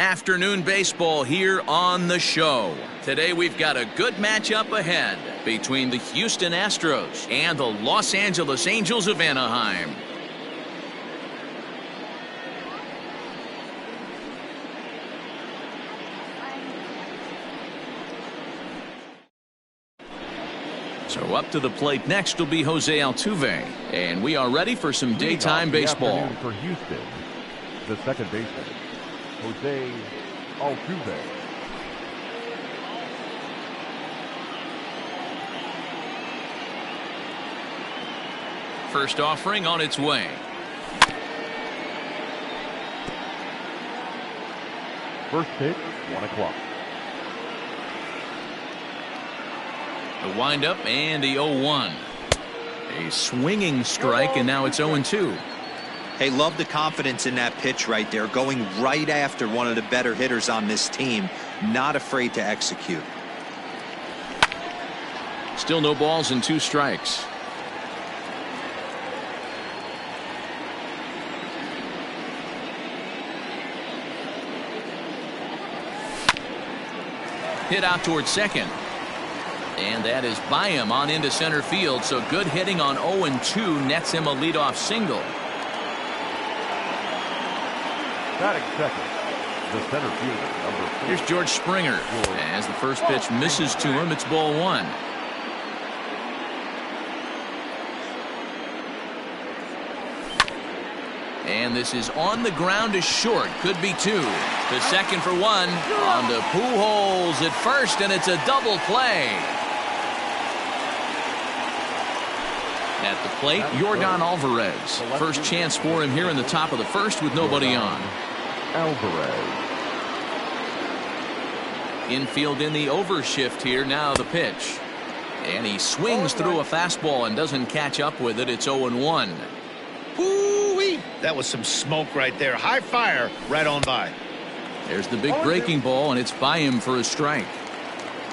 Afternoon baseball here on the show. Today we've got a good matchup ahead between the Houston Astros and the Los Angeles Angels of Anaheim. So up to the plate next will be Jose Altuve, and we are ready for some daytime baseball. For Houston, the second baseman, Jose Altuve. First offering on its way. First pitch, 1 o'clock. The windup and the 0-1. A swinging strike, and now it's 0-2. Hey, love the confidence in that pitch right there, going right after one of the better hitters on this team, not afraid to execute. Still no balls and 2 strikes. Hit out towards second. And that is by him on into center field, so good hitting on 0-2 nets him a leadoff single. Batting second, the center fielder, number 4. Here's George Springer. As the first pitch misses to him, it's ball 1. And this is on the ground to short. Could be 2. To second for 1. On to Pujols at first, and it's a double play. At the plate, Yordan Alvarez. First chance for him here in the top of the first with nobody on. Alvarez. Infield in the overshift here. Now the pitch. And he swings through a fastball and doesn't catch up with it. It's 0-1. Woo-wee! That was some smoke right there. High fire right on by. There's the big breaking ball, and it's by him for a strike.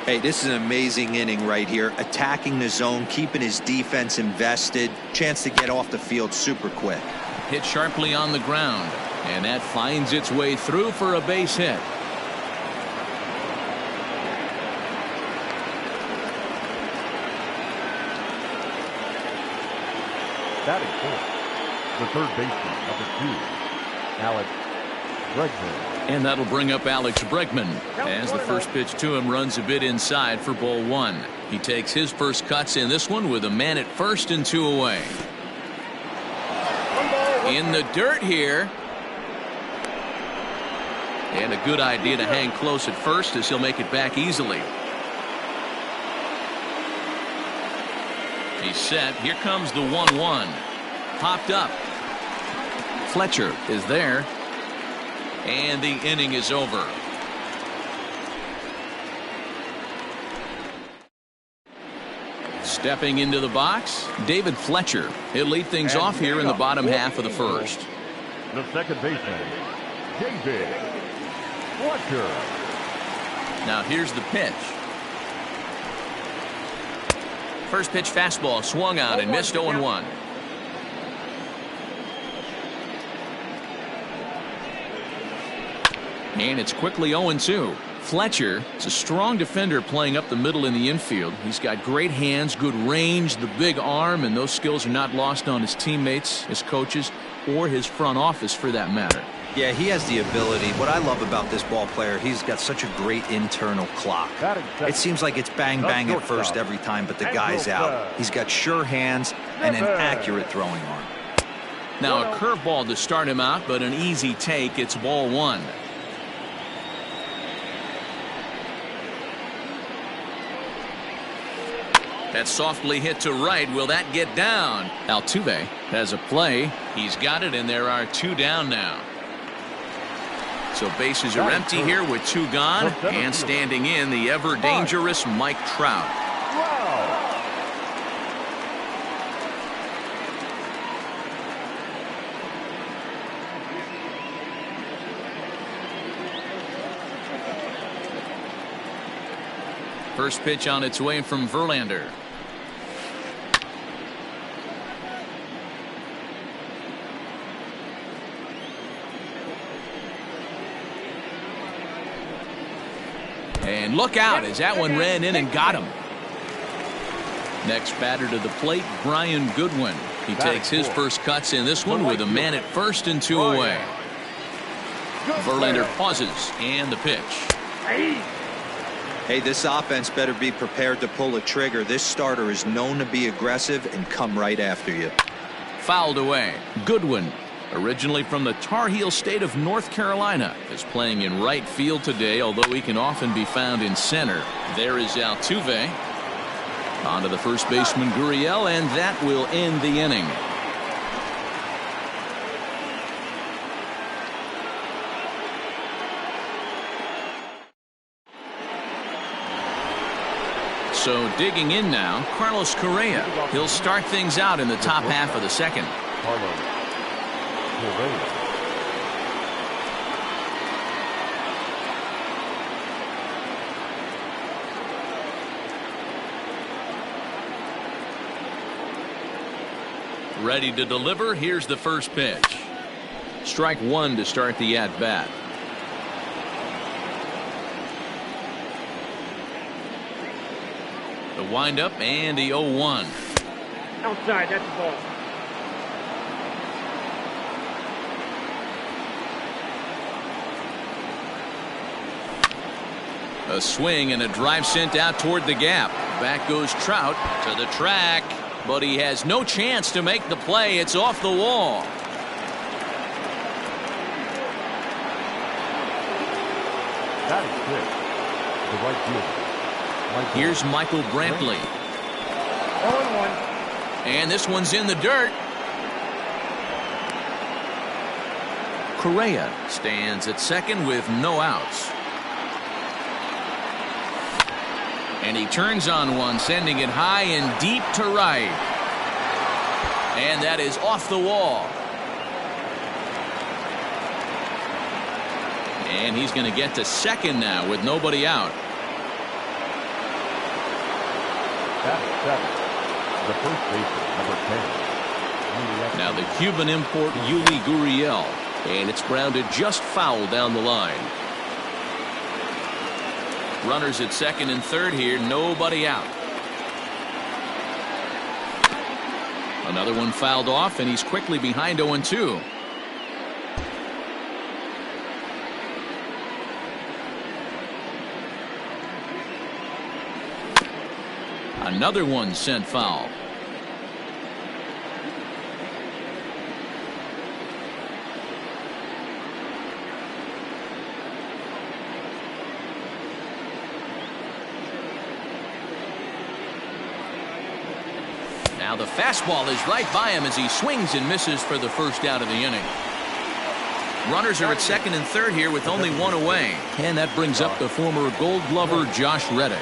Hey, this is an amazing inning right here. Attacking the zone, keeping his defense invested. Chance to get off the field super quick. Hit sharply on the ground, and that finds its way through for a base hit. Batting fourth, the third baseman, number 2, Alex Bregman. And that'll bring up Alex Bregman as the first pitch to him runs a bit inside for ball 1. He takes his first cuts in this one with a man at first and 2 away. In the dirt here. And a good idea to hang close at first as he'll make it back easily. He's set. Here comes the 1-1. Popped up. Fletcher is there. And the inning is over. Stepping into the box, David Fletcher. He'll lead things off here in the bottom half of the first. The second baseman, David Fletcher. Now here's the pitch. First pitch fastball swung out and missed 0-1. And it's quickly 0-2. Fletcher is a strong defender playing up the middle in the infield. He's got great hands, good range, the big arm, and those skills are not lost on his teammates, his coaches, or his front office for that matter. Yeah, he has the ability. What I love about this ball player, he's got such a great internal clock. It seems like it's bang bang at first every time, but the guy's out. He's got sure hands and an accurate throwing arm. Now a curveball to start him out, but an easy take. It's ball 1. That's softly hit to right. Will that get down? Altuve has a play. He's got it, and there are 2 down now. So bases are empty here with 2 gone, and standing in the ever dangerous Mike Trout. First pitch on its way from Verlander. And look out as that one ran in and got him. Next batter to the plate, Brian Goodwin. He takes his first cuts in this one with a man at first and 2 away. Verlander pauses and the pitch. Hey, this offense better be prepared to pull a trigger. This starter is known to be aggressive and come right after you. Fouled away. Goodwin, originally from the Tar Heel state of North Carolina, is playing in right field today, although he can often be found in center. There is Altuve. On to the first baseman, Gurriel, and that will end the inning. So digging in now, Carlos Correa. He'll start things out in the top half of the second. Ready to deliver. Here's the first pitch. Strike one to start the at-bat. The windup and the 0-1. Outside, that's the ball. A swing and a drive sent out toward the gap. Back goes Trout to the track, but he has no chance to make the play. It's off the wall. That is good. The right fielder. Here's Michael Brantley. 0-1. And this one's in the dirt. Correa stands at second with no outs. And he turns on one, sending it high and deep to right. And that is off the wall. And he's going to get to second now with nobody out. The first baseman, number 10. Now the Cuban import Yuli Gurriel, and it's grounded just foul down the line. Runners at second and third here, nobody out. Another one fouled off, and he's quickly behind 0-2. Another one sent foul. Now the fastball is right by him as he swings and misses for the first out of the inning. Runners are at second and third here with only one away. And that brings up the former Gold Glover Josh Reddick.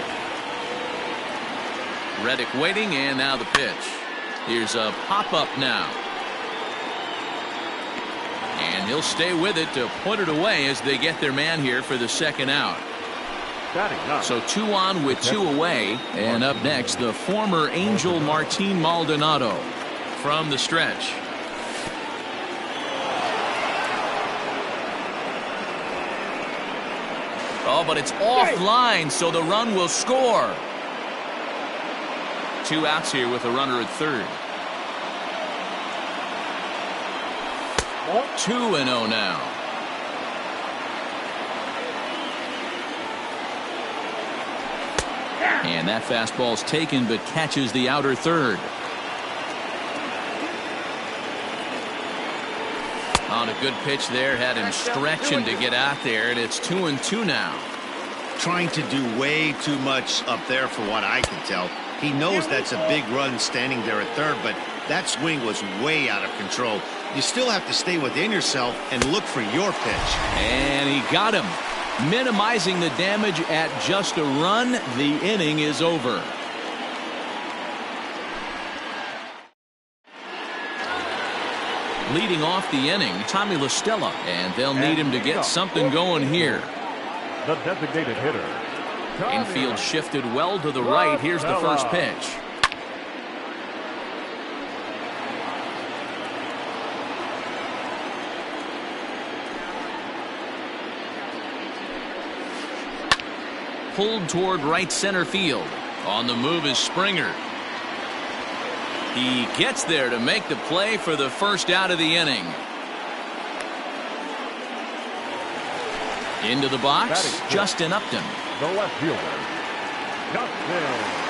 Reddick waiting, and now the pitch. Here's a pop-up now. And he'll stay with it to put it away as they get their man here for the second out. So 2 on with 2 away. And up next, the former Angel Martin Maldonado from the stretch. Oh, but it's offline, so the run will score. 2 outs here with a runner at third. 2-0 now. And that fastball's taken but catches the outer third. On a good pitch there, had him stretching to get out there, and it's 2-2 now. Trying to do way too much up there for what I can tell. He knows that's a big run standing there at third, but that swing was way out of control. You still have to stay within yourself and look for your pitch. And he got him. Minimizing the damage at just a run. The inning is over. Leading off the inning, Tommy La Stella, and they'll need him to get something going here. The designated hitter. Infield shifted well to the right. Here's the first pitch. pulled toward right center field. On the move is Springer. He gets there to make the play for the first out of the inning. Into the box, Justin Upton. The left fielder, Justin.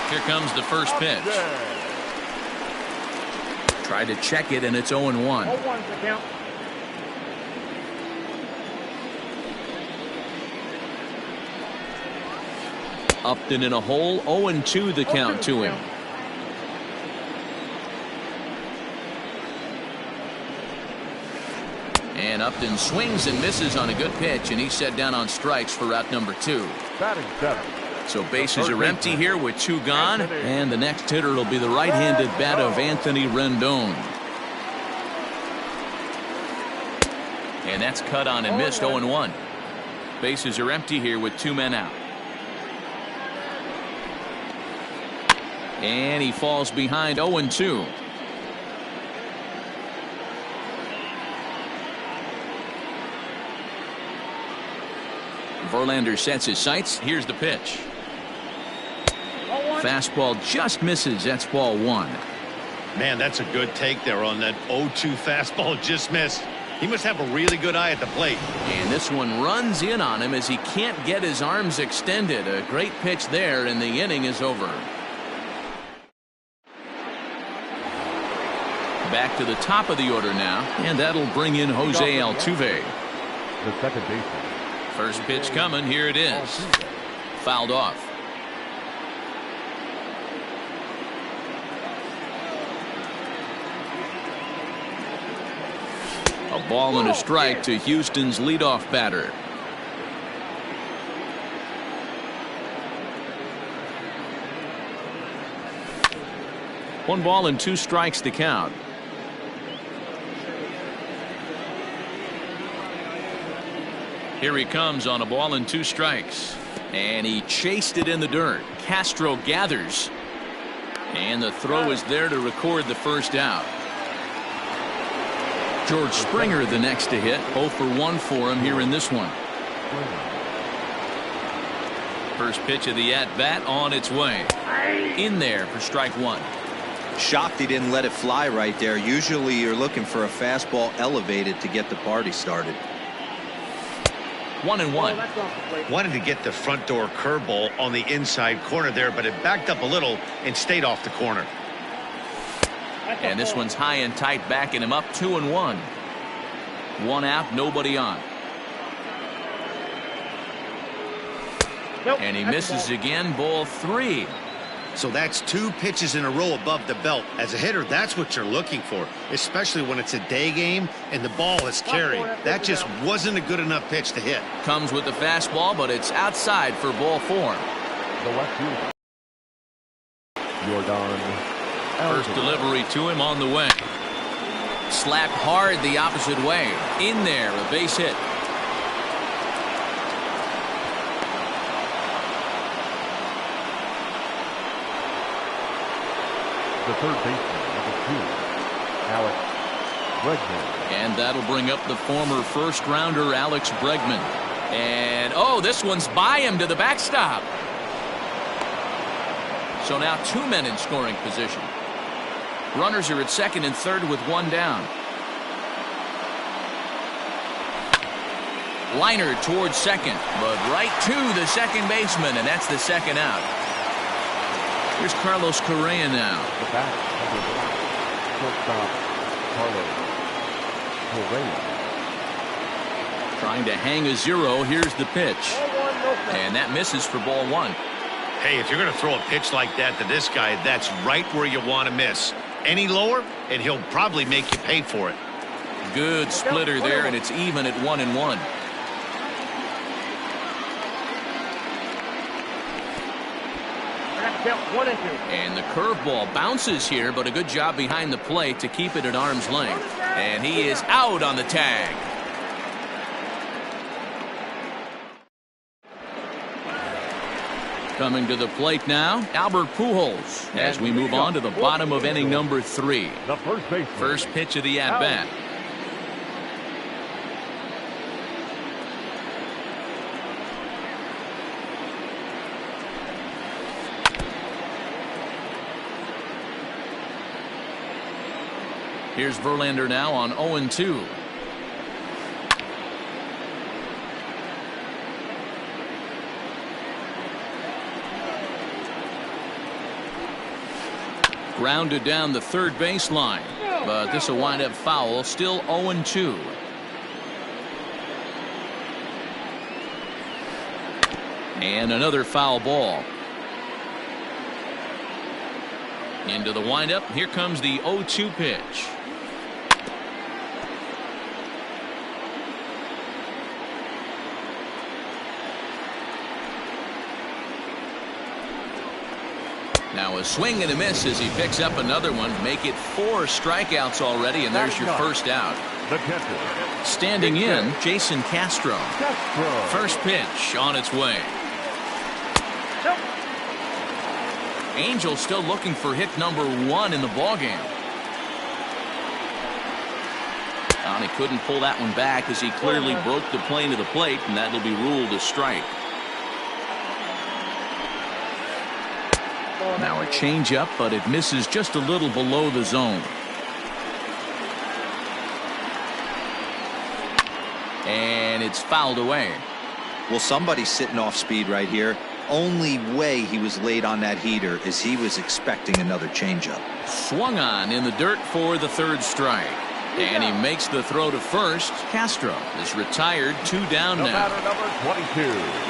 Here comes the first pitch. Tried to check it, and it's 0-1. 0-1's the count. Upton in a hole, 0-2 the count to him. And Upton swings and misses on a good pitch, and he's set down on strikes for route number 2. Batting seventh. So bases are empty here with 2 gone, and the next hitter will be the right-handed bat of Anthony Rendon. And that's cut on and missed, 0-1. Bases are empty here with 2 men out. And he falls behind, 0-2. Verlander sets his sights. Here's the pitch. Fastball just misses. That's ball 1. Man, that's a good take there on that 0-2 fastball just missed. He must have a really good eye at the plate. And this one runs in on him as he can't get his arms extended. A great pitch there, and the inning is over. Back to the top of the order now, and that'll bring in Jose Altuve. The second baseman. First pitch coming. Here it is. Fouled off. A ball and a strike to Houston's leadoff batter. One ball and 2 strikes to count. Here he comes on a ball and 2 strikes. And he chased it in the dirt. Castro gathers. And the throw is there to record the first out. George Springer the next to hit. 0 for 1 for him here in this one. First pitch of the at-bat on its way. In there for strike 1. Shocked he didn't let it fly right there. Usually you're looking for a fastball elevated to get the party started. 1-1. Wanted to get the front door curveball on the inside corner there, but it backed up a little and stayed off the corner. And this one's high and tight, backing him up. 2-1. 1 out, nobody on. And he misses again. Ball 3. So that's 2 pitches in a row above the belt. As a hitter, that's what you're looking for, especially when it's a day game and the ball is carried. That just wasn't a good enough pitch to hit. Comes with the fastball, but it's outside for ball 4. The left fielder, Jordan. First delivery to him on the way. Slapped hard the opposite way. In there, a base hit. The third baseman, number 2, Alex Bregman. And that'll bring up the former first-rounder Alex Bregman. And, oh, this one's by him to the backstop. So now 2 men in scoring position. Runners are at second and third with 1 down. Liner towards second, but right to the second baseman, and that's the second out. Here's Carlos Correa now. The bat, shortstop, Carlos Correa. Trying to hang a 0. Here's the pitch. And that misses for ball 1. Hey, if you're going to throw a pitch like that to this guy, that's right where you want to miss. Any lower, and he'll probably make you pay for it. Good splitter there, and it's even at 1-1. And the curveball bounces here, but a good job behind the plate to keep it at arm's length. And he is out on the tag. Coming to the plate now, Albert Pujols, as we move on to the bottom of inning number 3. The first baseman. First pitch of the at-bat. Here's Verlander now on 0-2. Grounded down the third baseline, but this will wind up foul. Still 0-2. And another foul ball. Into the windup. Here comes the 0-2 pitch. Now a swing and a miss as he picks up another one. Make it 4 strikeouts already, and there's your first out. Standing in, Jason Castro. First pitch on its way. Angel still looking for hit number 1 in the ballgame. And he couldn't pull that one back as he clearly broke the plane of the plate, and that'll be ruled a strike. Now a changeup, but it misses just a little below the zone. And it's fouled away. Well, somebody's sitting off speed right here. Only way he was late on that heater is he was expecting another changeup. Swung on in the dirt for the third strike. And he makes the throw to first. Castro is retired, 2 down now.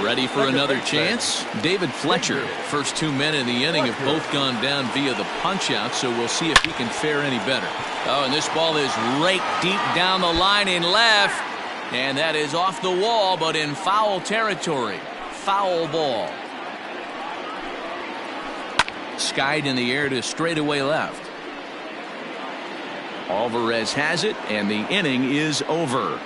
Ready for another chance? David Fletcher. First 2 men in the inning have both gone down via the punch-out, so we'll see if he can fare any better. Oh, and this ball is raked deep down the line in left. And that is off the wall, but in foul territory. Foul ball. Skied in the air to straightaway left. Alvarez has it, and the inning is over.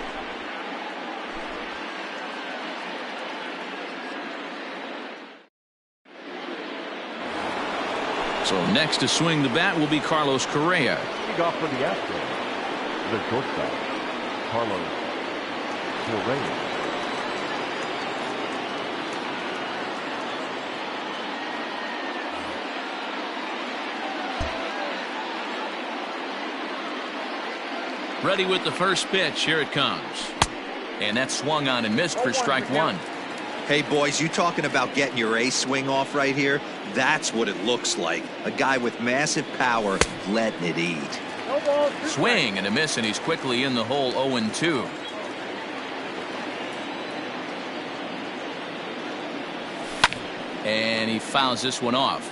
So next to swing the bat will be Carlos Correa. Lead off for the Astros, the shortstop, Carlos Correa. Ready with the first pitch. Here it comes. And that swung on and missed for strike 1. Hey, boys, you talking about getting your A swing off right here? That's what it looks like. A guy with massive power letting it eat. Swing and a miss, and he's quickly in the hole. 0-2. And he fouls this one off.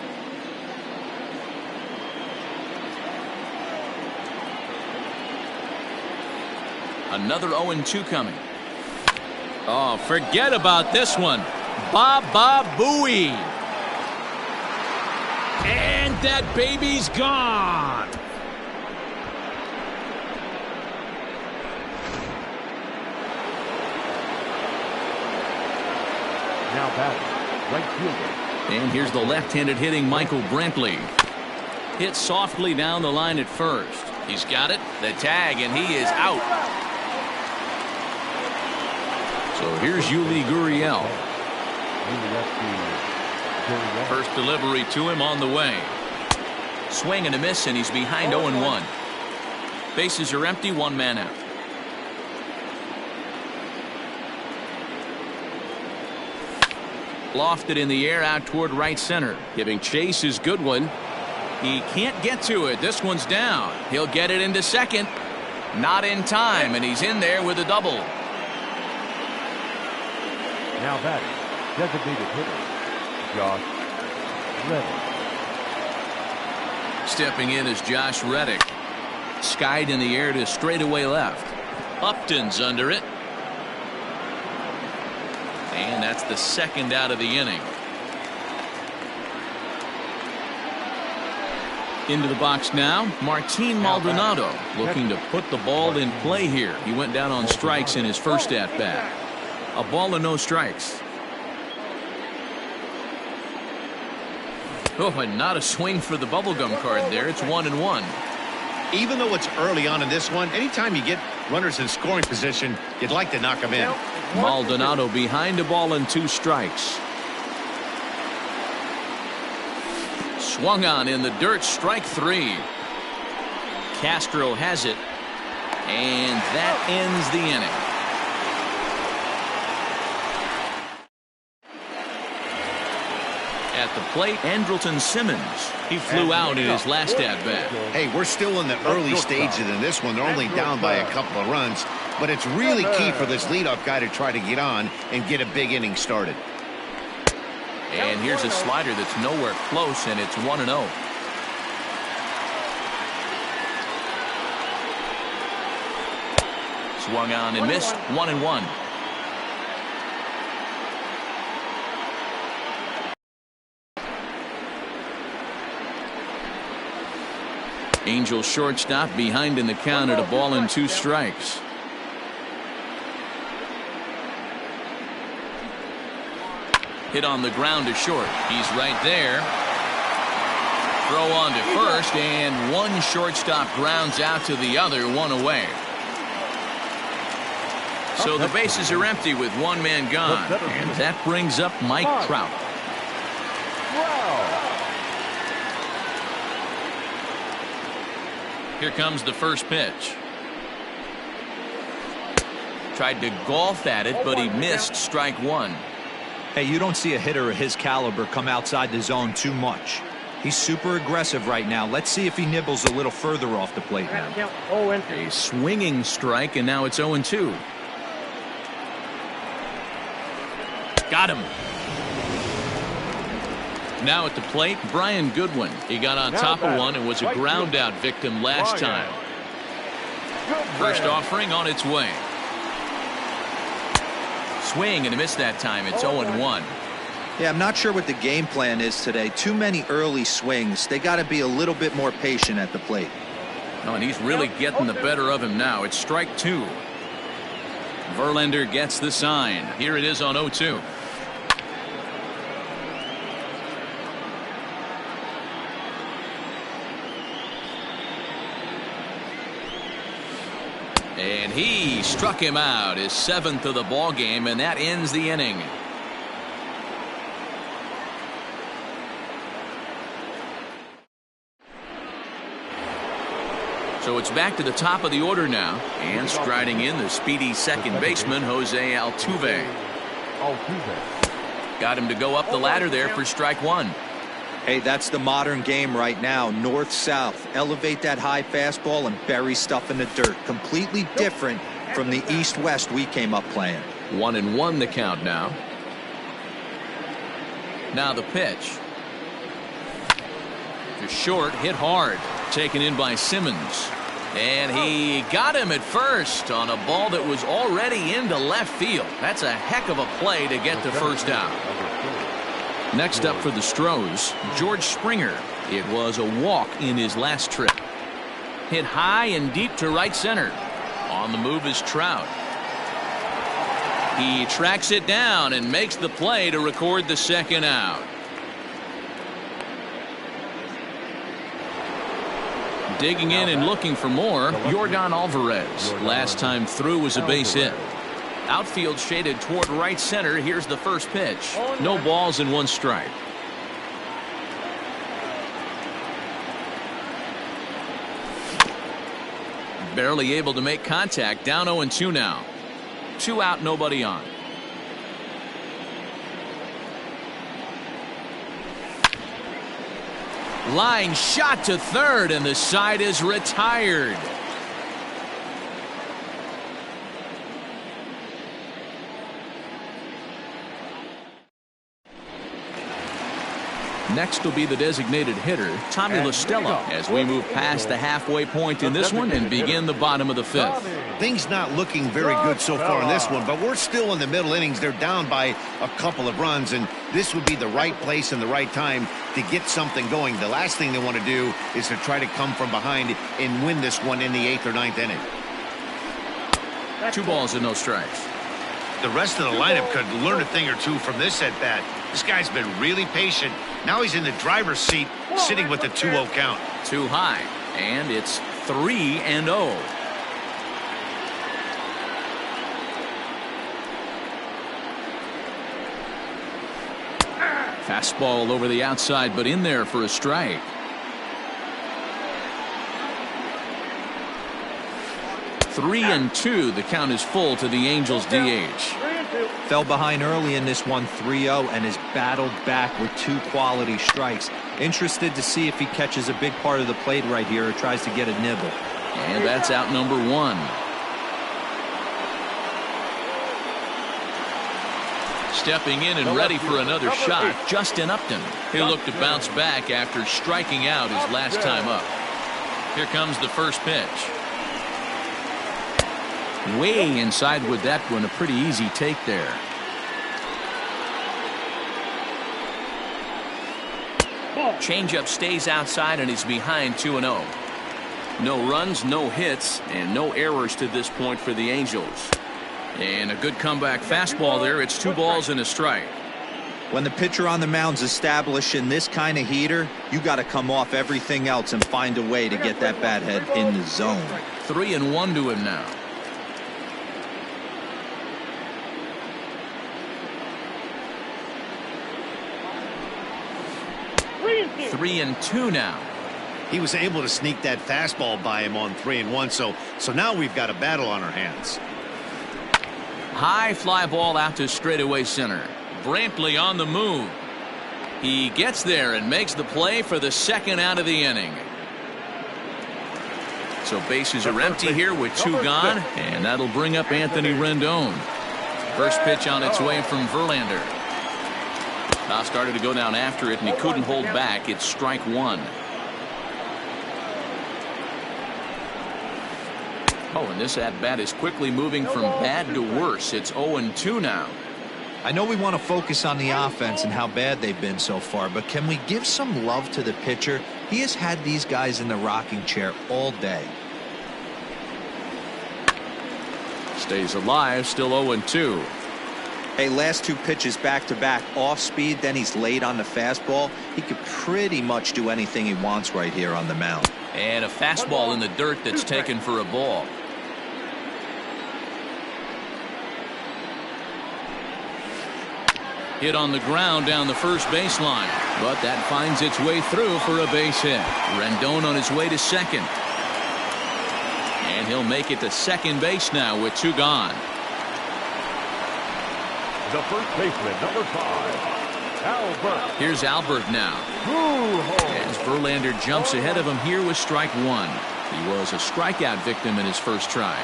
Another 0-2 coming. Oh, forget about this one. Baba Booey. And that baby's gone. Now batting, right fielder. And here's the left-handed hitting Michael Brantley. Hit softly down the line at first. He's got it. The tag, and he is out. So here's Yuli Gurriel. First delivery to him on the way. Swing and a miss, and he's behind 0-1. Bases are empty, 1 man out. Lofted in the air out toward right center. Giving chase his good one. He can't get to it. This one's down. He'll get it into second. Not in time, and he's in there with a double. Now batting, designated hitter, Josh Reddick. Stepping in is Josh Reddick. Skied in the air to straightaway left. Upton's under it. And that's the second out of the inning. Into the box now, Martin Maldonado looking to put the ball in play here. He went down on strikes in his first at-bat. A ball and no strikes. Oh, and not a swing for the bubblegum card there. It's 1-1. Even though it's early on in this one, anytime you get runners in scoring position, you'd like to knock them in. Maldonado behind a ball and 2 strikes. Swung on in the dirt, strike 3. Castro has it, and that ends the inning. At the plate, Andrelton Simmons. He flew out in his last at-bat. Hey, we're still in the early stages in this one. They're only down by a couple of runs, but it's really key for this leadoff guy to try to get on and get a big inning started. And here's a slider that's nowhere close, and it's 1-0. Swung on and missed. 1-1. Angel shortstop behind in the count at a ball and 2 strikes. Hit on the ground to short. He's right there. Throw on to first, and one shortstop grounds out to the other, 1 away. So the bases are empty with 1 man gone, and that brings up Mike Trout. Here comes the first pitch. Tried to golf at it, but he missed. Strike 1. Hey, you don't see a hitter of his caliber come outside the zone too much. He's super aggressive right now. Let's see if he nibbles a little further off the plate now. A swinging strike, and now it's 0-2. Got him. Now at the plate, Brian Goodwin. He got on top of one and was a ground out victim last time. First offering on its way. Swing and a miss that time. It's 0-1. Yeah, I'm not sure what the game plan is today. Too many early swings. They got to be a little bit more patient at the plate. Oh, and he's really getting the better of him now. It's strike 2. Verlander gets the sign. Here it is on 0-2. And he struck him out, his 7th of the ball game, and that ends the inning. So it's back to the top of the order now, and striding in the speedy second baseman Jose Altuve. Got him to go up the ladder there for strike 1. Hey, that's the modern game right now. North-south. Elevate that high fastball and bury stuff in the dirt. Completely different from the east-west we came up playing. 1-1 the count now. Now the pitch. To short, hit hard. Taken in by Simmons. And he got him at first on a ball that was already into left field. That's a heck of a play to get the first out. Next up for the Astros, George Springer. It was a walk in his last trip. Hit high and deep to right center. On the move is Trout. He tracks it down and makes the play to record the second out. Digging in and looking for more, Yordan Alvarez. Last time through was a base hit. Outfield shaded toward right center. Here's the first pitch. No balls and 1 strike. Barely able to make contact. Down 0-2 now. 2 out, nobody on. Line shot to third, and the side is retired. Next will be the designated hitter, Tommy LaStella, as we move past the halfway point in this one and begin the bottom of the 5th. Things not looking very good so far in this one, but we're still in the middle innings. They're down by a couple of runs, and this would be the right place and the right time to get something going. The last thing they want to do is to try to come from behind and win this one in the 8th or 9th inning. 2 balls and no strikes. The rest of the lineup could learn a thing or two from this at bat. This guy's been really patient. Now he's in the driver's seat, sitting with a 2-0 count. Too high, and it's 3-0. Fastball over the outside, but in there for a strike. 3-2. The count is full to the Angels DH. 3-2. Fell behind early in this one 3-0 and has battled back with 2 quality strikes. Interested to see if he catches a big part of the plate right here or tries to get a nibble. And that's out number 1. Stepping in and ready for another shot, Justin Upton. He'll look to bounce back after striking out his last time up. Here comes the first pitch. Way inside with that one. A pretty easy take there. Changeup stays outside and he's behind 2-0. No runs, no hits, and no errors to this point for the Angels. And a good comeback fastball there. It's 2 balls and a strike. When the pitcher on the mound's establishing this kind of heater, you got to come off everything else and find a way to get that bat head in the zone. 3-1 to him now. Three and two now. He was able to sneak that fastball by him on 3-1, so now we've got a battle on our hands. High fly ball out to straightaway center. Brantley on the move. He gets there and makes the play for the second out of the inning. So bases are empty here with 2 gone, and that'll bring up Anthony Rendon. First pitch on its way from Verlander. Started to go down after it, and he couldn't hold back. It's strike 1. Oh, and this at-bat is quickly moving from bad to worse. It's 0-2 now. I know we want to focus on the offense and how bad they've been so far, but can we give some love to the pitcher? He has had these guys in the rocking chair all day. Stays alive, still 0-2. Hey, last 2 pitches back-to-back off speed, then he's late on the fastball. He could pretty much do anything he wants right here on the mound. And a fastball in the dirt that's taken for a ball. Hit on the ground down the first baseline, but that finds its way through for a base hit. Rendon on his way to second. And he'll make it to second base now with 2 gone. The first baseman, number 5, Albert. Here's Albert now. As Verlander jumps ahead of him here with strike 1. He was a strikeout victim in his first try.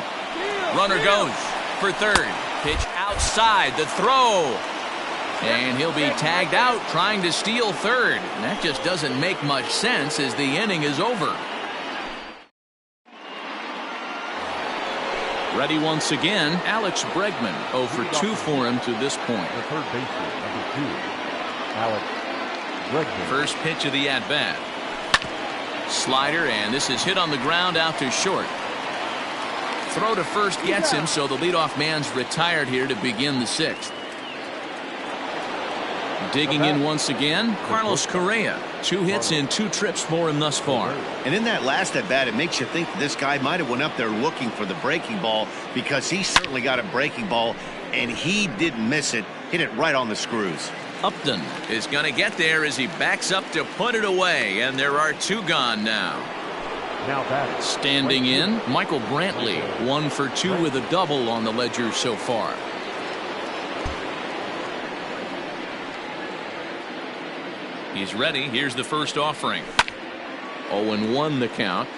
Runner goes for third. Pitch outside, the throw. And he'll be tagged out trying to steal third. And that just doesn't make much sense as the inning is over. Ready once again, Alex Bregman. 0 for 2 for him to this point. The third baseman, number 2, Alex Bregman. First pitch of the at-bat. Slider, and this is hit on the ground out to short. Throw to first gets him, so the leadoff man's retired here to begin the 6th. Digging in once again, Carlos Correa. 2 hits in 2 trips for him thus far. And in that last at bat, it makes you think that this guy might have went up there looking for the breaking ball, because he certainly got a breaking ball and he didn't miss it. Hit it right on the screws. Upton is going to get there as he backs up to put it away, and there are 2 gone now. Now batting. Standing in, Michael Brantley. 1 for 2 with a double on the ledger so far. He's ready. Here's the first offering. 0-1 the count.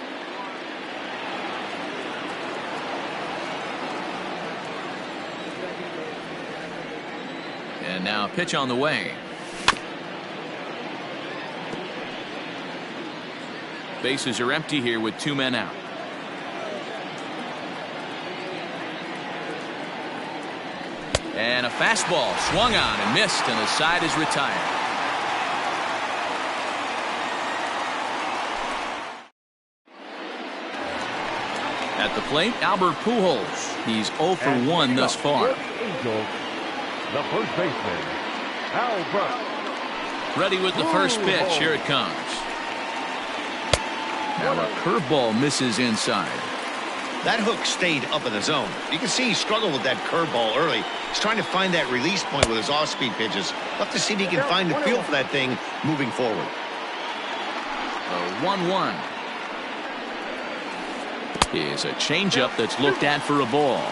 And now pitch on the way. Bases are empty here with 2 men out. And a fastball swung on and missed, and the side is retired. At the plate, Albert Pujols. He's 0 for 1 thus far. Angels, the first baseman, Albert. Ready with the first pitch. Here it comes. Now a curveball misses inside. That hook stayed up in the zone. You can see he struggled with that curveball early. He's trying to find that release point with his off-speed pitches. We'll have to see if he can find the feel for that thing moving forward. A 1-1. is a changeup that's looked at for a ball.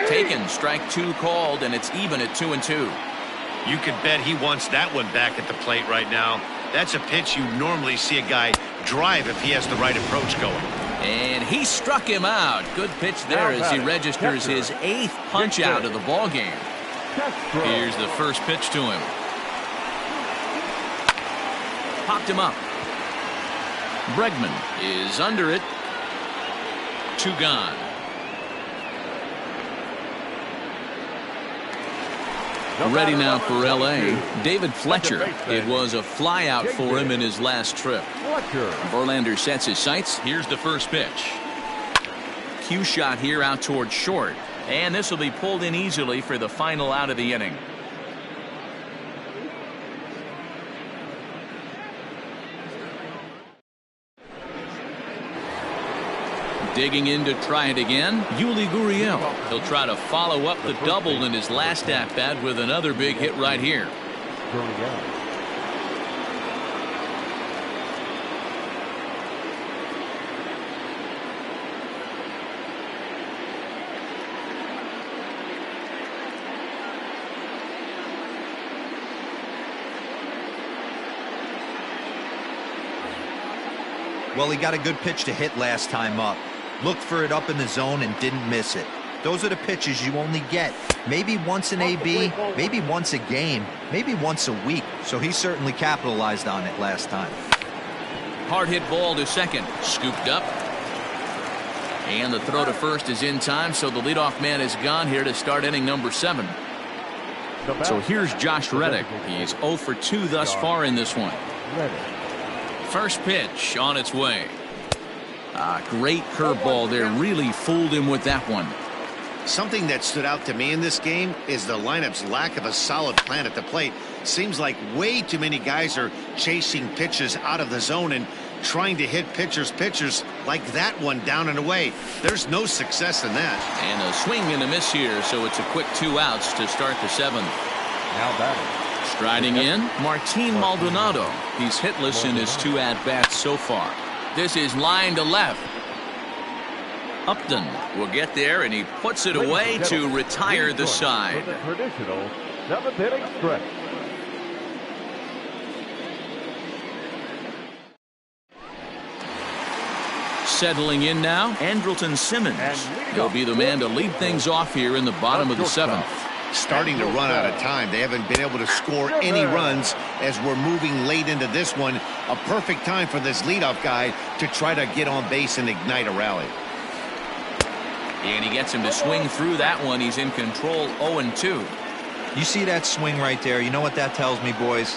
Taken, strike 2 called, and it's even at 2-2. You can bet he wants that one back at the plate right now. That's a pitch you normally see a guy drive if he has the right approach going. And he struck him out. Good pitch there as he registers his 8th punch out of the ball game. Here's the first pitch to him. Popped him up. Bregman is under it. 2 gone. Ready now for L.A. David Fletcher. It was a fly out for him in his last trip. Verlander sets his sights. Here's the first pitch. Cue shot here out towards short. And this will be pulled in easily for the final out of the inning. Digging in to try it again, Yuli Gurriel. He'll try to follow up the double in his last at-bat with another big hit right here. Well, he got a good pitch to hit last time up. Looked for it up in the zone and didn't miss it. Those are the pitches you only get maybe once in AB, maybe once a game, maybe once a week. So he certainly capitalized on it last time. Hard hit ball to second. Scooped up. And the throw to first is in time, so the leadoff man is gone here to start inning number 7. So here's Josh Reddick. He's 0 for 2 thus far in this one. First pitch on its way. Great curveball there. Really fooled him with that one. Something that stood out to me in this game is the lineup's lack of a solid plan at the plate. Seems like way too many guys are chasing pitches out of the zone and trying to hit pitchers like that one down and away. There's no success in that. And a swing and a miss here, so it's a quick 2 outs to start the 7th. Now batting. Striding in, Martin Maldonado. He's hitless in his 2 at-bats so far. This is line to left. Upton will get there, and he puts it away to retire the side. Traditional 7th inning stretch. Settling in now, Andrelton Simmons. He'll be the man to lead things off here in the bottom of the 7th. Starting to run out of time. They haven't been able to score any runs as we're moving late into this one. A perfect time for this leadoff guy to try to get on base and ignite a rally. And he gets him to swing through that one. He's in control, 0-2. You see that swing right there? You know what that tells me, boys?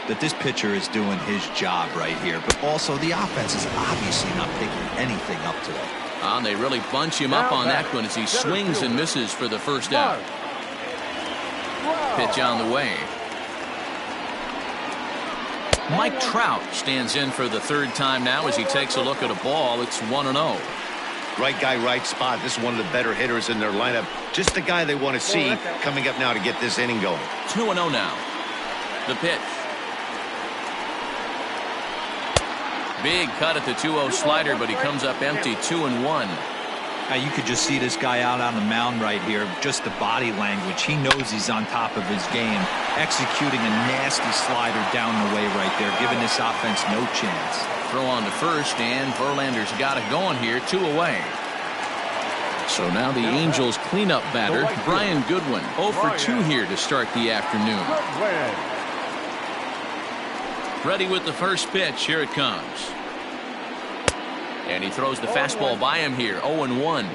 That this pitcher is doing his job right here. But also the offense is obviously not picking anything up today. And they really bunch him up on that one as he swings and misses for the first out. Pitch on the way. Mike Trout stands in for the 3rd time now as he takes a look at a ball. It's 1-0. Right guy, right spot. This is one of the better hitters in their lineup. Just the guy they want to see coming up now to get this inning going. 2-0 now. The pitch. Big cut at the 2-0 slider, but he comes up empty. 2-1. You could just see this guy out on the mound right here. Just the body language. He knows he's on top of his game. Executing a nasty slider down the way right there, giving this offense no chance. Throw on to first, and Verlander's got it going here. 2 away. So now the Angels cleanup batter, Brian Goodwin. 0 for 2 here to start the afternoon. Ready with the first pitch. Here it comes. And he throws the fastball by him here. 0-1.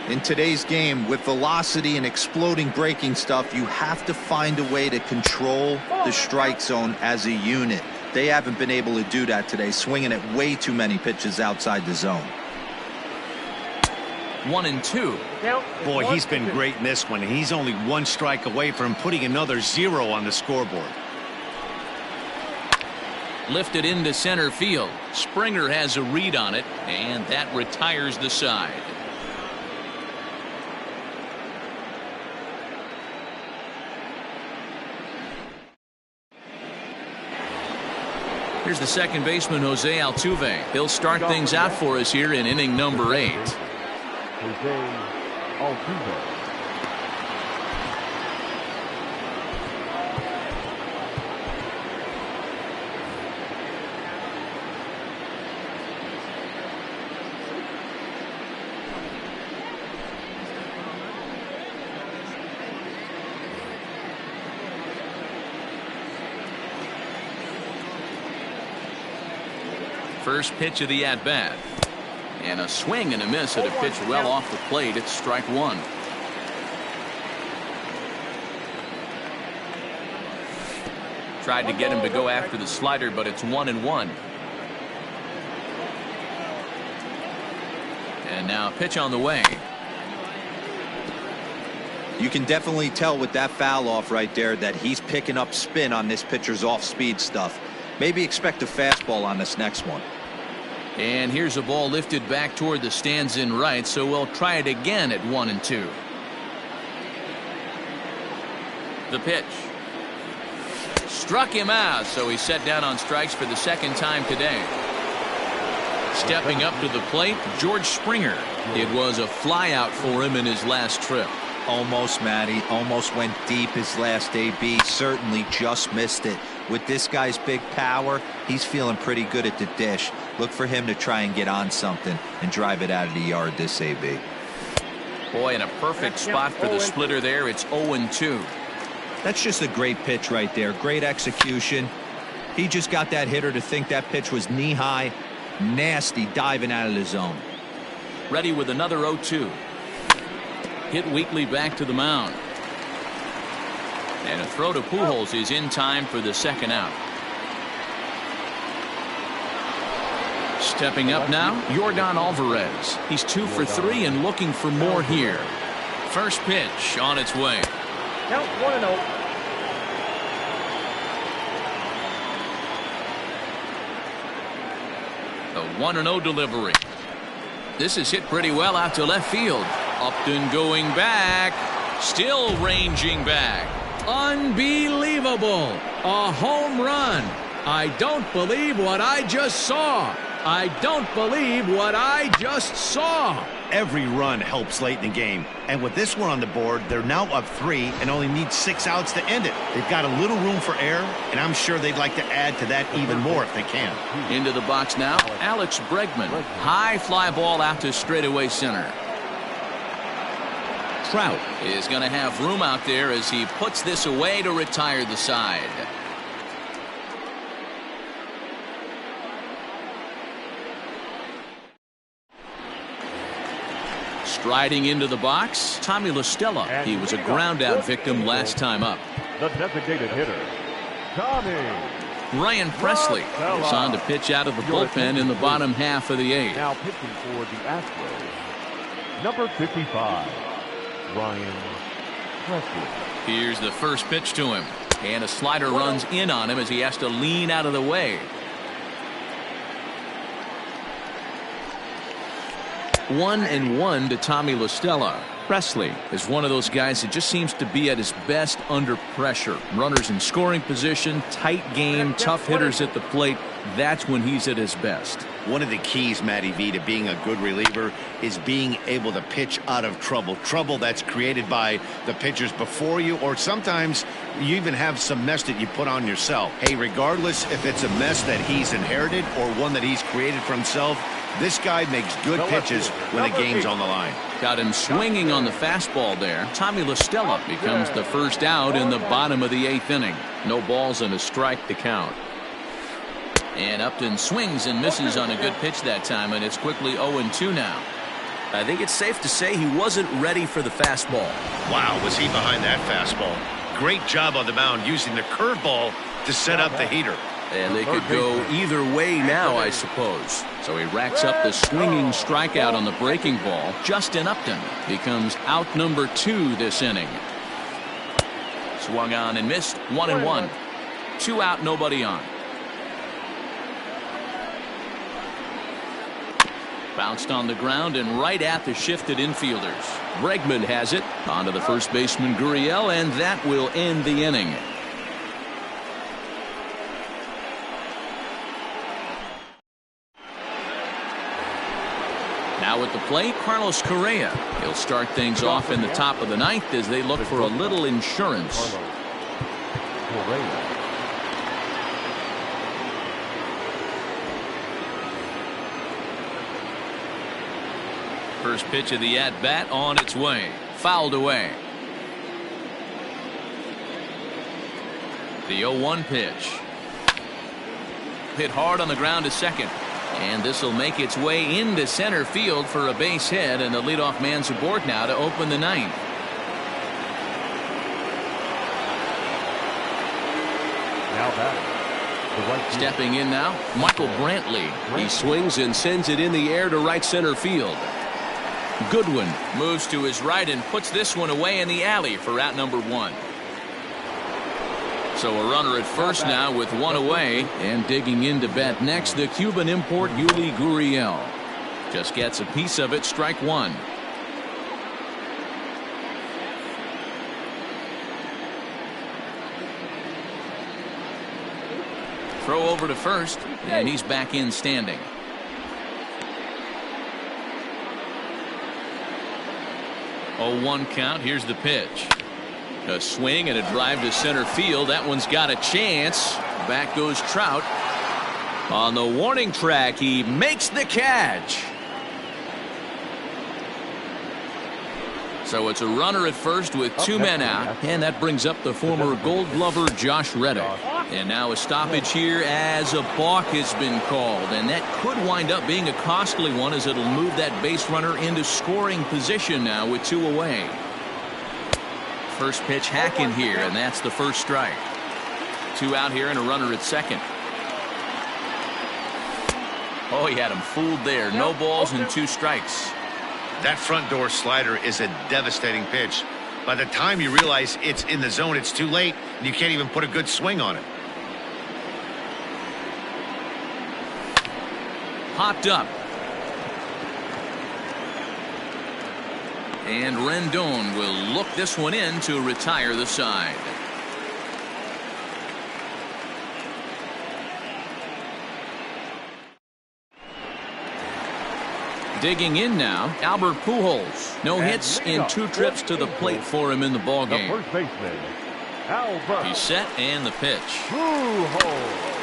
In today's game, with velocity and exploding breaking stuff, you have to find a way to control the strike zone as a unit. They haven't been able to do that today, swinging at way too many pitches outside the zone. 1-2. Boy, he's been great in this one. He's only 1 strike away from putting another 0 on the scoreboard. Lifted into center field. Springer has a read on it, and that retires the side. Here's the second baseman, Jose Altuve. He'll start things out for us here in inning number 8. Jose Altuve. First pitch of the at-bat. And a swing and a miss at a pitch well off the plate. It's strike 1. Tried to get him to go after the slider, but it's 1-1. And now a pitch on the way. You can definitely tell with that foul off right there that he's picking up spin on this pitcher's off-speed stuff. Maybe expect a fastball on this next one. And here's a ball lifted back toward the stands in right, so we'll try it again at 1-2. The pitch. Struck him out, so he's set down on strikes for the second time today. Stepping up to the plate, George Springer. It was a flyout for him in his last trip. Almost, Matty. Almost went deep his last AB. Certainly just missed it. With this guy's big power, he's feeling pretty good at the dish. Look for him to try and get on something and drive it out of the yard this AB. Boy, in a perfect spot for the splitter there. It's 0-2. That's just a great pitch right there. Great execution. He just got that hitter to think that pitch was knee-high. Nasty diving out of the zone. Ready with another 0-2. Hit weakly back to the mound. And a throw to Pujols is in time for the second out. Stepping up now, Yordan Alvarez. He's 2 for 3 and looking for more here. First pitch on its way. Count 1-0. The 1-0 delivery. This is hit pretty well out to left field. Upton going back. Still ranging back. Unbelievable. A home run. I don't believe what I just saw. I don't believe what I just saw. Every run helps late in the game. And with this one on the board, they're now up 3 and only need 6 outs to end it. They've got a little room for error, and I'm sure they'd like to add to that even more if they can. Into the box now, Alex Bregman. High fly ball out to straightaway center. Trout is going to have room out there as he puts this away to retire the side. Striding into the box, Tommy La Stella. He was a ground out victim last time up. The designated hitter, Tommy. Ryan Presley is on to pitch out of the bullpen in the bottom half of the 8th. Now pitching for the Astros, number 55, Ryan Presley. Here's the first pitch to him. And a slider runs in on him as he has to lean out of the way. 1-1 to Tommy La Stella. Presley is one of those guys that just seems to be at his best under pressure. Runners in scoring position, tight game, tough hitters at the plate. That's when he's at his best. One of the keys, Matty V, to being a good reliever is being able to pitch out of trouble. Trouble that's created by the pitchers before you, or sometimes you even have some mess that you put on yourself. Hey, regardless if it's a mess that he's inherited or one that he's created for himself, this guy makes good pitches when the game's on the line. Got him swinging on the fastball there. Tommy La Stella becomes the first out in the bottom of the 8th inning. No balls and a strike to count. And Upton swings and misses on a good pitch that time, and it's quickly 0-2 now. I think it's safe to say he wasn't ready for the fastball. Wow, was he behind that fastball. Great job on the mound using the curveball to set up the heater. And they could go either way now, I suppose. So he racks up the swinging strikeout on the breaking ball. Justin Upton becomes out number 2 this inning. Swung on and missed. 1-1. 2 out, nobody on. Bounced on the ground and right at the shifted infielders. Bregman has it. On to the first baseman, Gurriel, and that will end the inning. Now with the plate, Carlos Correa. He'll start things off in the top of the ninth as they look for a little insurance. Correa. First pitch of the at-bat on its way. Fouled away. The 0-1 pitch. Hit hard on the ground to second. And this will make its way into center field for a base hit, and the leadoff man's aboard now to open the ninth. Now batting. The right field. Stepping in now, Michael Brantley. He swings and sends it in the air to right center field. Goodwin moves to his right and puts this one away in the alley for out number 1. So a runner at first now with one away, and digging in to bat next, the Cuban import Yuli Gurriel. Just gets a piece of it, strike 1. Throw over to first, and he's back in standing. Oh, 1 count. Here's the pitch. A swing and a drive to center field. That one's got a chance. Back goes Trout. On the warning track, he makes the catch. So it's a runner at first with 2 men out, and that brings up the former Gold Glover Josh Reddick. And now a stoppage here as a balk has been called, and that could wind up being a costly one as it'll move that base runner into scoring position now with 2 away. First pitch hacking here, and that's the first strike. 2 out here and a runner at second. Oh, he had him fooled there. No balls and 2 strikes. That front door slider is a devastating pitch. By the time you realize it's in the zone, it's too late, and you can't even put a good swing on it. Popped up. And Rendon will look this one in to retire the side. Digging in now, Albert Pujols. No hits in 2 trips to the plate for him in the ballgame. The first baseman, Albert. He's set, and the pitch. Pujols.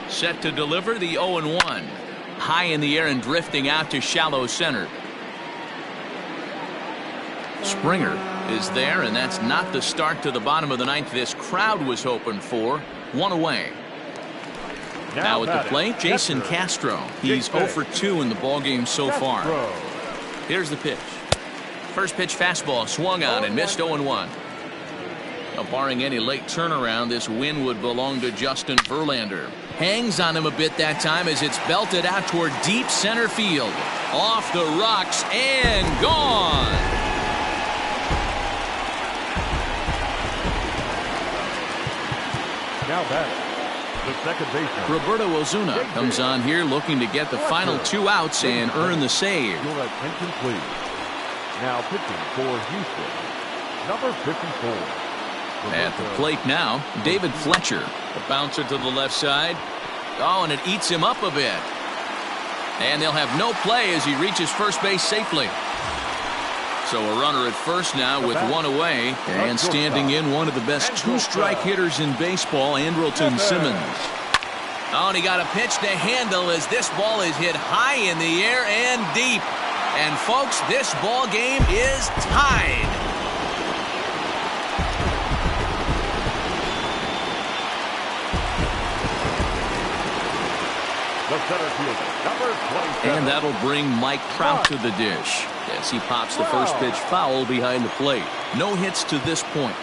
Set to deliver the 0-1. High in the air and drifting out to shallow center. Springer is there, and that's not the start to the bottom of the ninth this crowd was hoping for. 1 away. Now at the plate, Jason Castro. He's 0 for 2 in the ballgame so far. Here's the pitch. First pitch fastball swung on and missed 0-1. Now, barring any late turnaround, this win would belong to Justin Verlander. Hangs on him a bit that time as it's belted out toward deep center field. Off the rocks and gone. Now batting, the second baseman, Roberto Ozuna comes on here looking to get the final 2 outs and earn the save. Your attention, please. Now pitching for Houston, number 54. At the plate now, David Fletcher. The bouncer to the left side. Oh, and it eats him up a bit. And they'll have no play as he reaches first base safely. So a runner at first now with 1 away, and standing in one of the best 2-strike hitters in baseball, Andrelton Simmons. Oh, and he got a pitch to handle as this ball is hit high in the air and deep. And folks, this ball game is tied. The center fielder, number 27. And that'll bring Mike Trout to the dish as he pops the first pitch foul behind the plate. No hits to this point.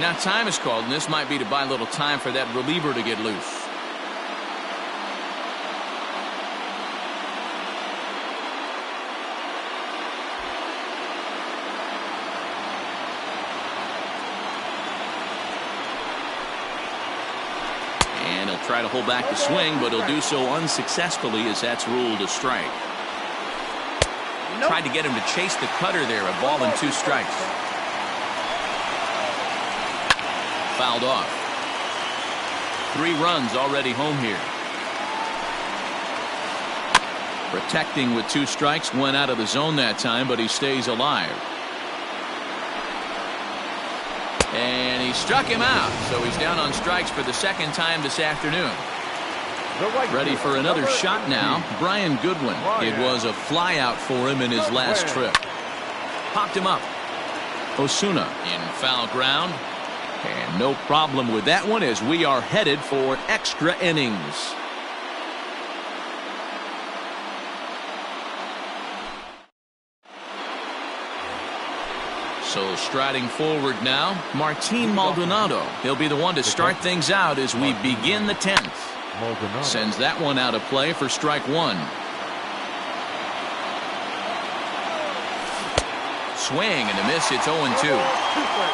Now time is called, and this might be to buy a little time for that reliever to get loose. he'll try to hold back the swing, but he'll do so unsuccessfully as that's ruled a strike. Tried to get him to chase the cutter there. A ball and 2 strikes. Fouled off. 3 runs already home here. Protecting with 2 strikes. Went out of the zone that time, but he stays alive. And he struck him out, so he's down on strikes for the 2nd time this afternoon. Ready for another shot now. Brian Goodwin. It was a fly out for him in his last trip. Popped him up. Osuna in foul ground. And no problem with that one as we are headed for extra innings. So striding forward now, Martin Maldonado. He'll be the one to start things out as we begin the 10th. Sends that one out of play for strike 1. Swing and a miss. It's 0-2.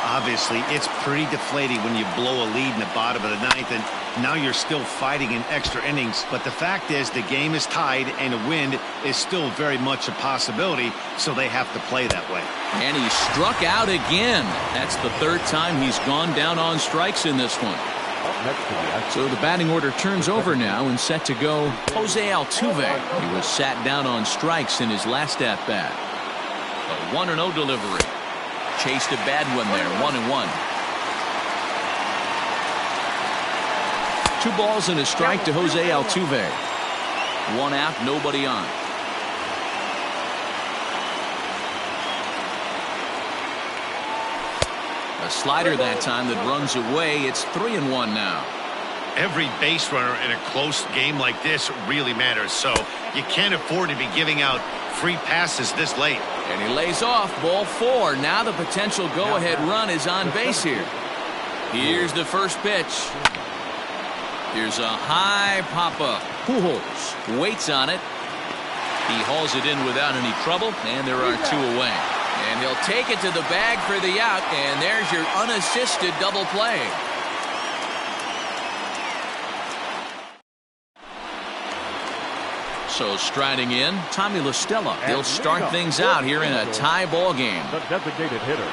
Obviously, it's pretty deflating when you blow a lead in the bottom of the 9th, and now you're still fighting in extra innings. But the fact is, the game is tied, and a win is still very much a possibility, so they have to play that way. And he struck out again. That's the 3rd time he's gone down on strikes in this one. So the batting order turns over now and set to go Jose Altuve. He was sat down on strikes in his last at-bat. A 1-0 delivery. Chased a bad one there. 1-1. 2 balls and a strike to Jose Altuve. 1 out, nobody on. A slider that time that runs away. It's 3-1 now. Every base runner in a close game like this really matters, so you can't afford to be giving out free passes this late. And he lays off. Ball 4. Now the potential go-ahead run is on base here. Here's the first pitch. Here's a high pop-up. Pujols waits on it. He hauls it in without any trouble, and there are 2 away. And he'll take it to the bag for the out, and there's your unassisted double play. So striding in, Tommy La Stella. He'll start things out here in a tie ball game. The designated hitter.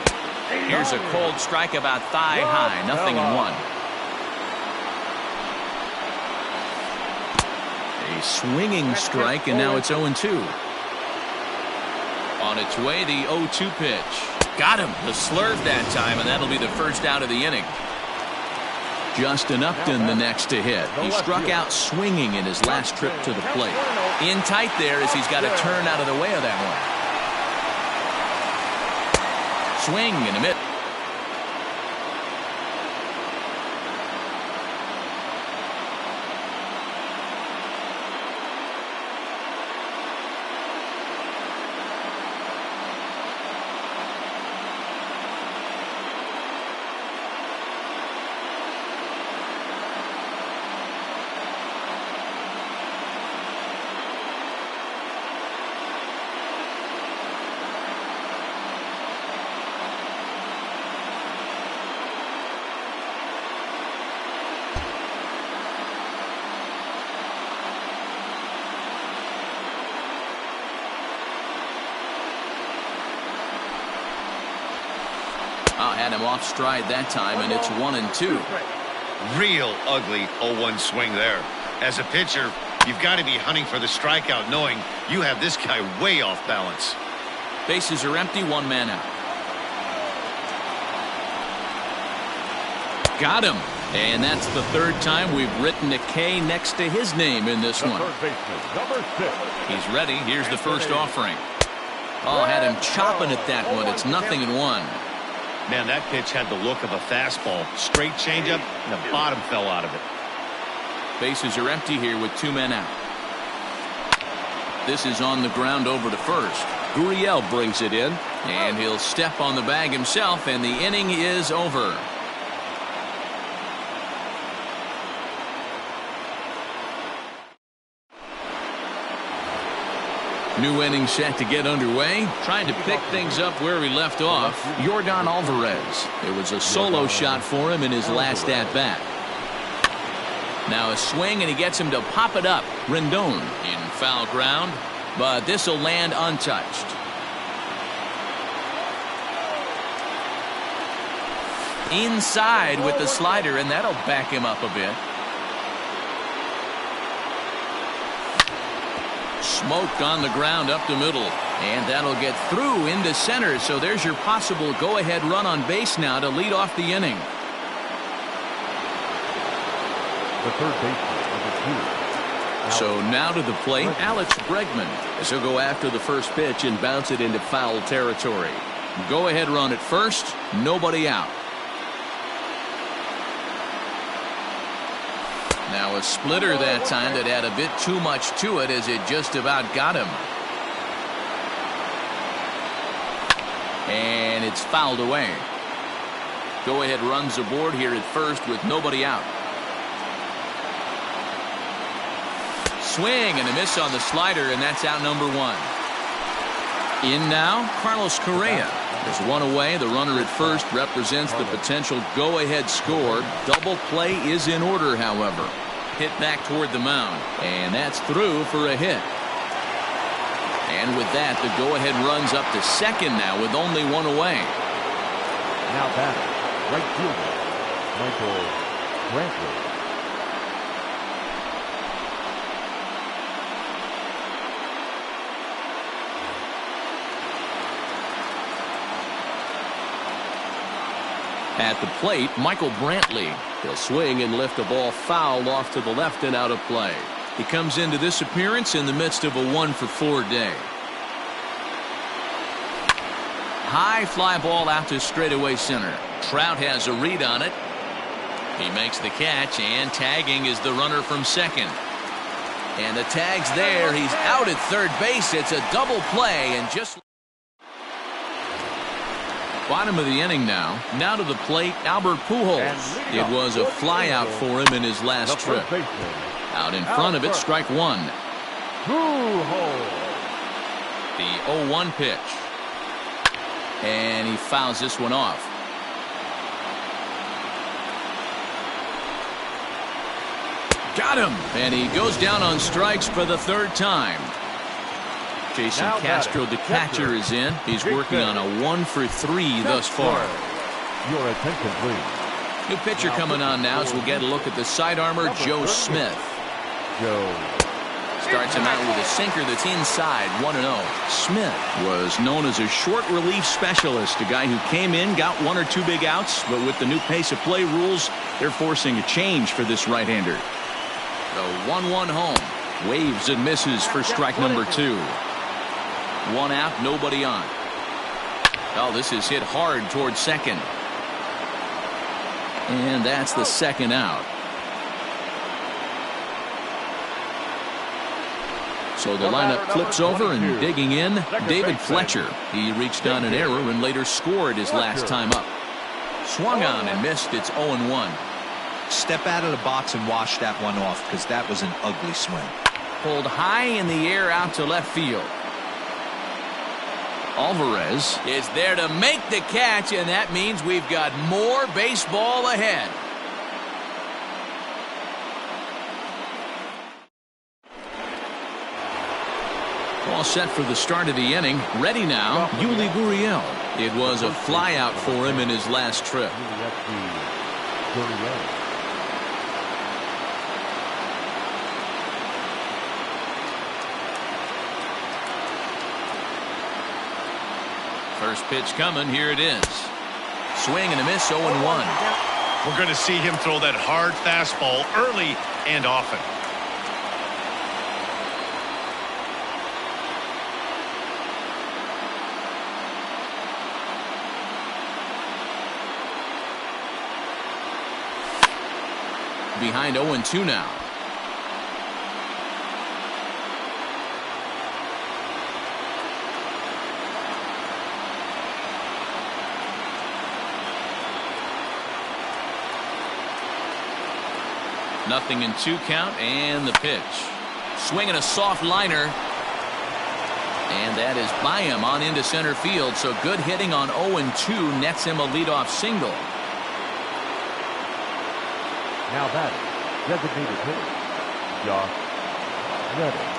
Here's a cold strike about thigh high. 0-1. A swinging strike, and now it's 0-2. On its way, the 0-2 pitch. Got him. The slurve that time, and that'll be the first out of the inning. Justin Upton the next to hit. He struck out swinging in his last trip to the plate. In tight there as he's got to turn out of the way of that one. Swing and a miss. Had him off stride that time, and it's 1-2. Real ugly 0-1 swing there. As a pitcher, you've got to be hunting for the strikeout, knowing you have this guy way off balance. Bases are empty, 1 man out. Got him. And that's the 3rd time we've written a K next to his name in this one. He's ready. Here's the first offering. Oh, had him chopping at that one. It's 0-1. Man, that pitch had the look of a fastball. Straight changeup, and the bottom fell out of it. Bases are empty here with 2 men out. This is on the ground over to first. Gurriel brings it in, and he'll step on the bag himself, and the inning is over. New inning set to get underway. Trying to pick things up where we left off. Yordan Alvarez. It was a solo shot for him in his last at-bat. Now a swing, and he gets him to pop it up. Rendon in foul ground, but this will land untouched. Inside with the slider, and that'll back him up a bit. Smoked on the ground up the middle, and that'll get through into center. So there's your possible go-ahead run on base now to lead off the inning. The third baseman, number 2. So now to the plate, Alex Bregman, as he'll go after the first pitch and bounce it into foul territory. Go-ahead run at first, nobody out. Now a splitter that time that had a bit too much to it, as it just about got him. And it's fouled away. Go-ahead runs aboard here at first with nobody out. Swing and a miss on the slider, and that's out number 1. In now, Carlos Correa. There's one away. The runner at first represents the potential go-ahead score. Double play is in order, however. Hit back toward the mound, and that's through for a hit. And with that, the go-ahead runs up to second now with only one away. Now batting, right fielder, Michael Brantley. At the plate, Michael Brantley. He'll swing and lift a ball foul off to the left and out of play. He comes into this appearance in the midst of a 1-for-4 day. High fly ball out to straightaway center. Trout has a read on it. He makes the catch, and tagging is the runner from second. And the tag's there. He's out at third base. It's a double play, and just bottom of the inning now. Now to the plate, Albert Pujols. It was a fly out for him in his last trip. Out in front of it, strike 1. Pujols. The 0-1 pitch. And he fouls this one off. Got him! And he goes down on strikes for the third time. Jason Castro, the catcher, is in. He's working on a 1-for-3 thus far. Your attention, please. New pitcher coming on now as we'll get a look at the sidearmer, Joe Smith. Joe. Starts him out with a sinker that's inside, 1-0. Smith was known as a short relief specialist, a guy who came in, got 1 or 2 big outs, but with the new pace of play rules, they're forcing a change for this right-hander. The 1-1 home. Waves and misses for strike number 2. 1 out, nobody on. Oh, this is hit hard towards second. And that's the second out. So the lineup flips over, and digging in, David Fletcher. He reached on an error and later scored his last time up. Swung on and missed. It's 0-1. Step out of the box and wash that one off, because that was an ugly swing. Pulled high in the air out to left field. Alvarez is there to make the catch, and that means we've got more baseball ahead. All set for the start of the inning. Ready now, Yuli Gurriel. It was a fly out for him in his last trip. First pitch coming. Here it is. Swing and a miss, 0-1. We're going to see him throw that hard fastball early and often. Behind 0-2 now. Nothing in 2 count, and the pitch. Swinging a soft liner. And that is by him on into center field. So good hitting on 0-2 nets him a leadoff single. Now batting, Designated hitter, Josh Reddick.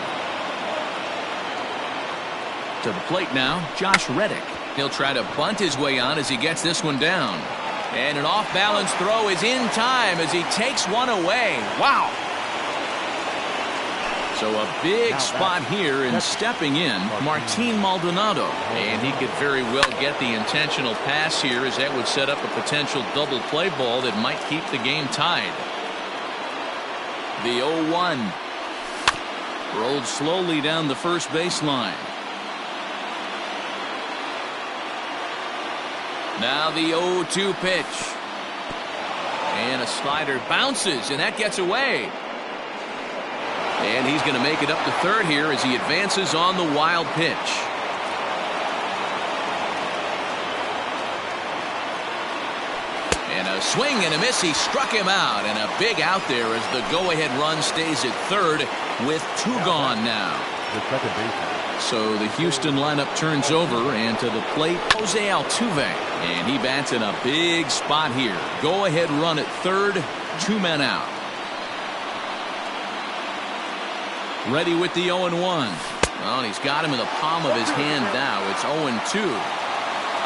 To the plate now, Josh Reddick. He'll try to bunt his way on as he gets this one down. And an off-balance throw is in time as he takes one away. Wow. So a big spot here, and stepping in, Martin Maldonado. And he could very well get the intentional pass here, as that would set up a potential double play ball that might keep the game tied. The 0-1. Rolled slowly down the first baseline. Now the 0-2 pitch. And a slider bounces, and that gets away. And he's going to make it up to third here as he advances on the wild pitch. And a swing and a miss. He struck him out, and a big out there as the go-ahead run stays at third with two gone now. The second baseman. So the Houston lineup turns over, and to the plate, Jose Altuve. And he bats in a big spot here. Go-ahead run at third, 2 men out. Ready with the 0-1. Well, and he's got him in the palm of his hand now. It's 0-2.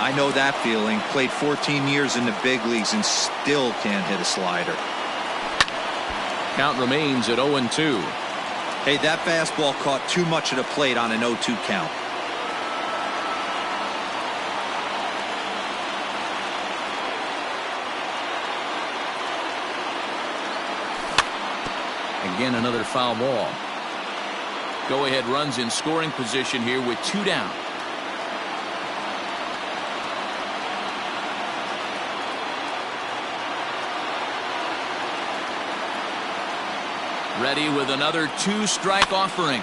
I know that feeling. Played 14 years in the big leagues and still can't hit a slider. Count remains at 0-2. Hey, that fastball caught too much of the plate on an 0-2 count. Again, another foul ball. Go-ahead runs in scoring position here with 2 down. Ready with another 2-strike offering.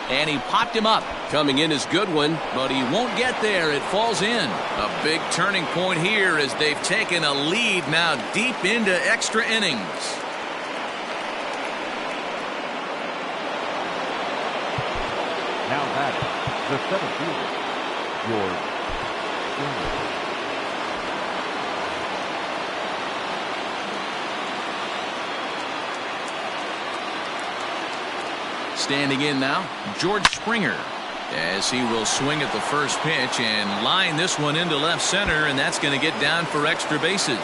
And he popped him up. Coming in is good one. But he won't get there. It falls in. A big turning point here as they've taken a lead now deep into extra innings. Now batting, the center fielder, George Springer. Standing in now, George Springer, as he will swing at the first pitch and line this one into left center, and that's going to get down for extra bases.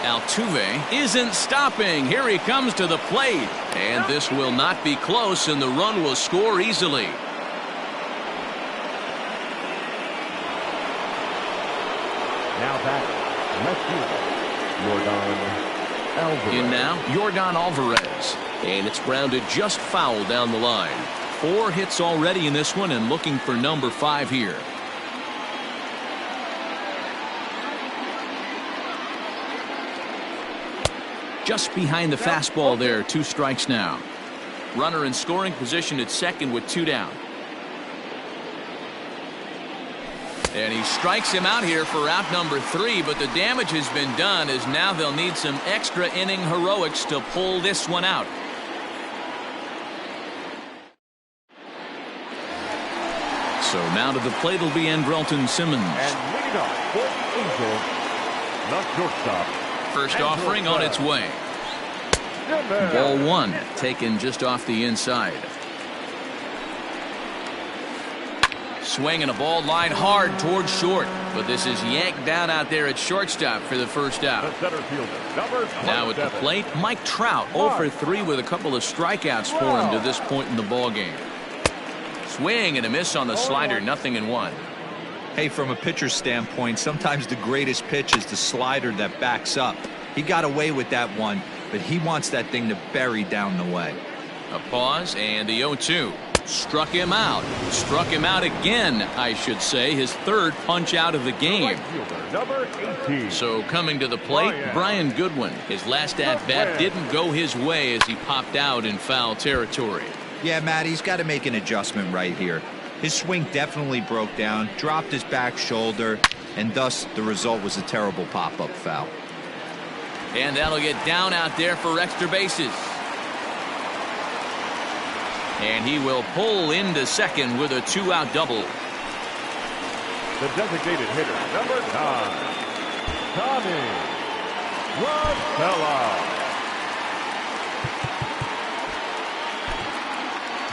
Altuve isn't stopping. Here he comes to the plate, and this will not be close, and the run will score easily. Now back, left fielder, Yordan Alvarez. In now, Yordan Alvarez. And it's grounded just foul down the line. 4 hits already in this one, and looking for number 5 here. Just behind the fastball there. 2 strikes now. Runner in scoring position at second with 2 down. And he strikes him out here for out number 3, but the damage has been done, as now they'll need some extra inning heroics to pull this one out. So now to the plate will be Andrelton Simmons. And leading off for the Angels, the shortstop. First offering on its way. Ball 1, taken just off the inside. Swing and a ball line hard towards short, but this is yanked down out there at shortstop for the first out. The center fielder, number 27. Now at the plate, Mike Trout, 0 for 3 with a couple of strikeouts for him to this point in the ball game. Swing and a miss on the slider, 0-1. Hey, from a pitcher's standpoint, sometimes the greatest pitch is the slider that backs up. He got away with that one, but he wants that thing to bury down the way. A pause, and the 0-2. Struck him out. Struck him out again, I should say. His 3rd punch out of the game. Number 18. So coming to the plate, Brian Goodwin. His last at-bat didn't go his way as he popped out in foul territory. Yeah, Matt, he's got to make an adjustment right here. His swing definitely broke down, dropped his back shoulder, and thus the result was a terrible pop-up foul. And that'll get down out there for extra bases. And he will pull into second with a 2-out double. The designated hitter, number 9, Tommy Rosella.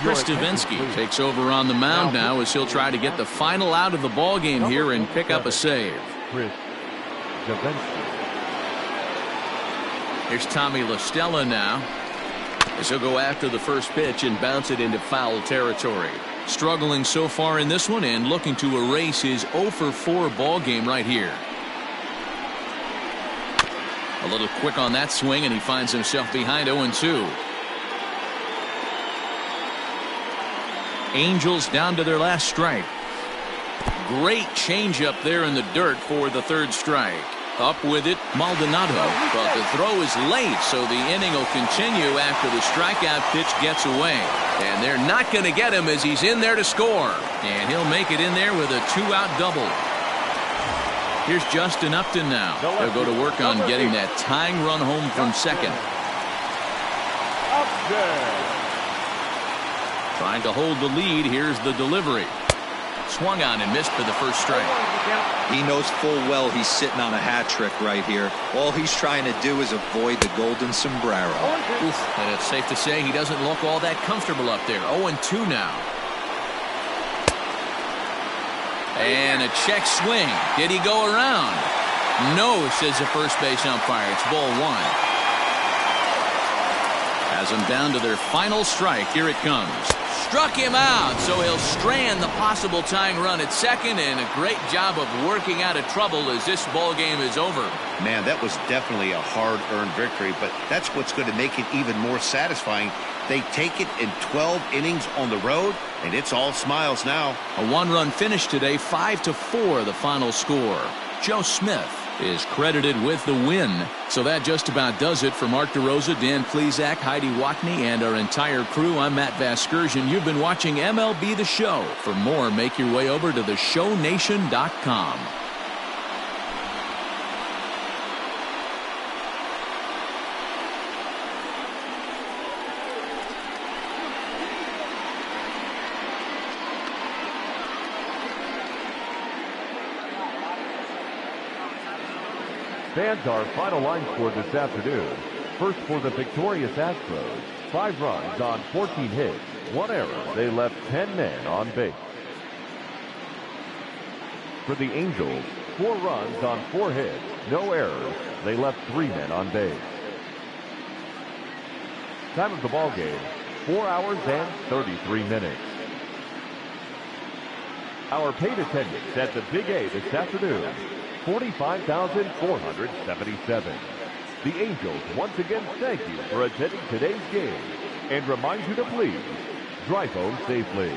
Chris Davinsky takes over on the mound now as he'll try to get the final out of the ball game here and pick up a save. Chris Davinsky. Here's Tommy La Stella now as he'll go after the first pitch and bounce it into foul territory. Struggling so far in this one and looking to erase his 0 for 4 ball game right here. A little quick on that swing and he finds himself behind 0-2. Angels down to their last strike. Great changeup there in the dirt for the 3rd strike. Up with it, Maldonado, but the throw is late, so the inning will continue after the strikeout pitch gets away. And they're not going to get him as he's in there to score. And he'll make it in there with a 2-out double. Here's Justin Upton now. They'll go to work on getting that tying run home from second. Trying to hold the lead. Here's the delivery. Swung on and missed for the first strike. He knows full well he's sitting on a hat trick right here. All he's trying to do is avoid the golden sombrero. Oof, and it's safe to say he doesn't look all that comfortable up there. 0-2 now. And a check swing. Did he go around? No, says the first base umpire. It's ball 1. Has them down to their final strike. Here it comes. Struck him out, so he'll strand the possible tying run at second, and a great job of working out of trouble as this ball game is over. Man, that was definitely a hard-earned victory, but that's what's going to make it even more satisfying. They take it in 12 innings on the road, and it's all smiles now. A 1-run finish today, 5-4 the final score. Joe Smith is credited with the win. So that just about does it for Mark DeRosa, Dan Plesac, Heidi Watney, and our entire crew. I'm Matt Vasgersian. You've been watching MLB The Show. For more, make your way over to theshownation.com. Fans, our final line score this afternoon. First for the victorious Astros, 5 runs on 14 hits, 1 error. They left 10 men on base. For the Angels, 4 runs on 4 hits, no errors. They left 3 men on base. Time of the ball game, 4 hours and 33 minutes. Our paid attendance at the Big A this afternoon, 45,477. The Angels once again thank you for attending today's game and remind you to please drive home safely.